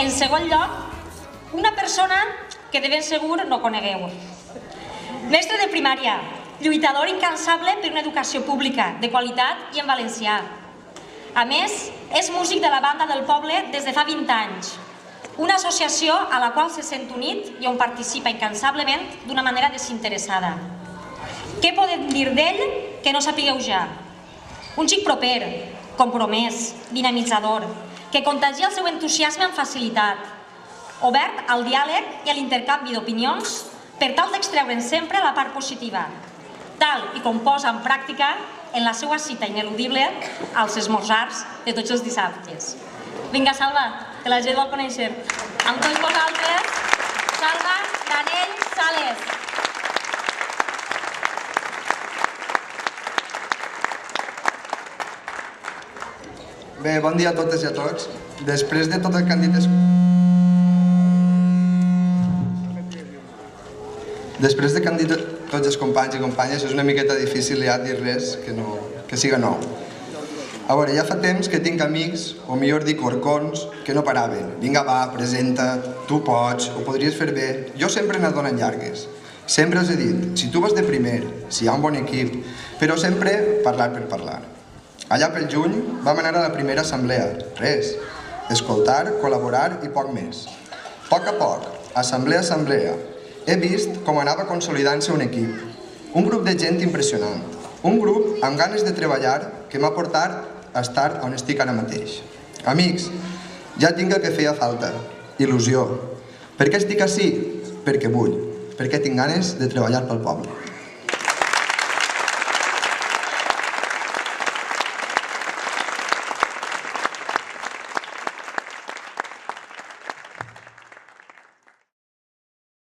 En segon lloc, una persona que de ben segur no conegueu. Mestre de primària, lluitador incansable per una educació pública, de qualitat i en valencià. A més, és músic de la banda del poble des de fa 20 anys, una associació a la qual se sent unit i on participa incansablement d'una manera desinteressada. Què podem dir d'ell que no sapigueu ja? Un xic proper, compromès, dinamitzador, que contagia el seu entusiasme amb facilitat, obert al diàleg i a l'intercanvi d'opinions per tal d'extreure'n sempre la part positiva, tal i com posa en pràctica en la seva cita ineludible als esmorzars de tots els dissabtes. Vinga, Salva, que la gent vol conèixer. Amb tots vosaltres, Salva Granell Sales. Bé, bon dia a totes i a tots. Després de tot el que han dit... Després de que han dit tots els companys i companyes, és una miqueta difícil ja dir res que siga nou. A veure, ja fa temps que tinc amics, o millor dir corcons, que no paraven. Vinga, va, presenta't, tu pots, ho podries fer bé. Jo sempre n'he donat llargues. Sempre els he dit, si tu vas de primer, si hi ha un bon equip, però sempre parlar per parlar. Allà pel juny vam anar a la primera assemblea. Res. Escoltar, col·laborar i poc més. A poc, assemblea a assemblea, he vist com anava consolidant-se un equip. Un grup de gent impressionant. Un grup amb ganes de treballar que m'ha portat a estar on estic ara mateix. Amics, ja tinc el que feia falta. Il·lusió. Per què estic ací? Perquè vull. Perquè tinc ganes de treballar pel poble.